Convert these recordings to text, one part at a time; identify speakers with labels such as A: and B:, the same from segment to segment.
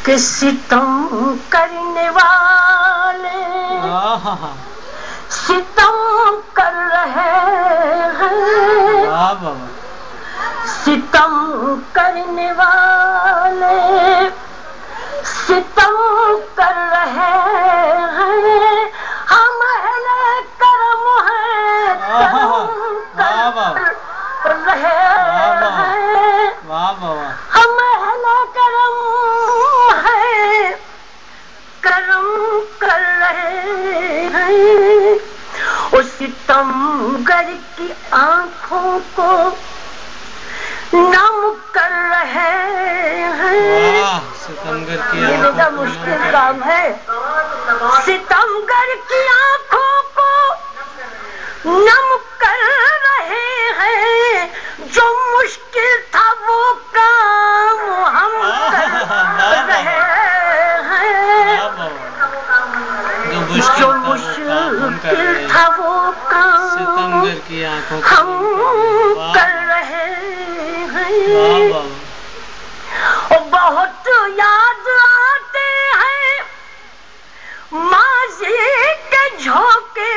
A: کہ ستم کرنے والے ستم کر رہے ہیں، ستم کرنے والے ستم کر رہے ہیں، ہم اہل کرم ہیں، کرم کر رہے ہیں، ہم اہل کرم ہیں، کرم کر رہے ہیں، اس ستمگر کی آنکھوں کو نم کر رہے ہیں۔ یہ بڑا مشکل کام ہے، ستمگر کی آنکھوں کو نم کر رہے ہیں، جو مشکل تھا وہ کام ہم کر رہے ہیں، جو مشکل تھا وہ کام ہم کر رہے ہیں۔ بہت یاد آتے ہیں ماضی کے جھونکے،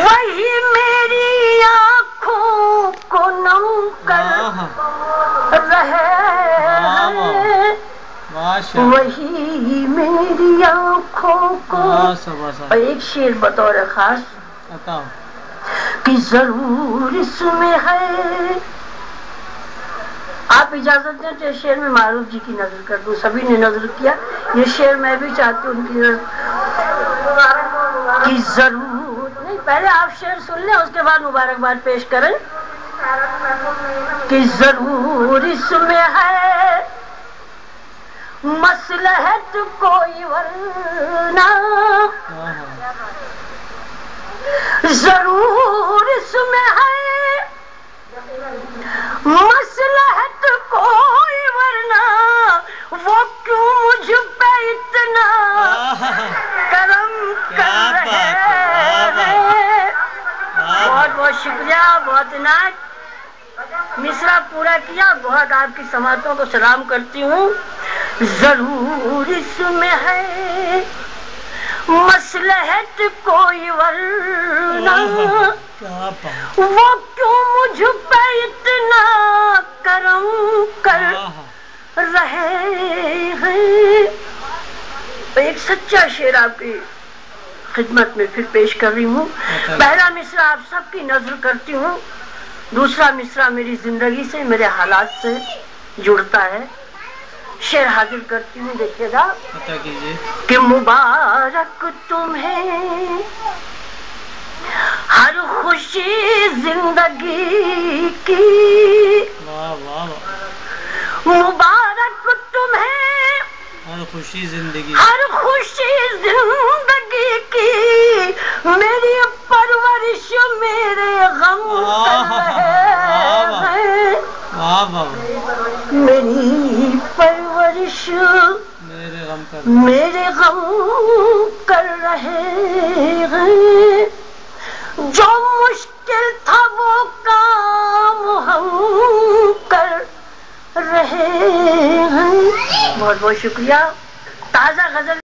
A: وہی میری آنکھوں کو نم کر رہے ہیں، وہی میری آنکھوں کو۔ اور ایک شعر بطور خاص کہ ضرور اس میں ہے، آپ اجازت دیں تو شعر میں معروف جی کی نظر کر دوں، سبھی نے نظر کیا، یہ شعر میں بھی چاہتی ہوں ان کی نظر کہ ضرور نہیں، پہلے آپ شعر سن لیں اس کے بعد مبارکباد پیش کریں۔ کہ ضرور اس میں ہے مصلحت کوئی ورنہ، ضرور اس میں ہے مصلحت کوئی ورنہ، وہ کیوں مجھ پہ اتنا کرم کر رہے ہیں۔ بہت بہت شکریہ، بہت عنایت، مصرع پورا کیا، بہت آپ کی سماعتوں کو سلام کرتی ہوں۔ ضرور اس میں ہے مصلحت کوئی ورنہ، وہ کیوں مجھ پہ اتنا کرم کر رہے ہیں۔ ایک سچا شعر آپ کی خدمت میں پھر پیش کر رہی ہوں۔ پہلا مصرع آپ سب کی نظر کرتی ہوں، دوسرا مصرع میری زندگی سے، میرے حالات سے جڑتا ہے۔ شعر حاضر کرتی ہوں، دیکھیے گا کہ مبارک تمہیں ہر خوشی زندگی کی، مبارک تمہیں ہر خوشی زندگی کی، میری پرورش میرے غم کر رہے ہیں، میری پرورش میرے غم کر رہے ہیں، جو مشکل تھا وہ کام ہم کر رہے ہیں۔ بہت بہت شکریہ۔ تازہ غزل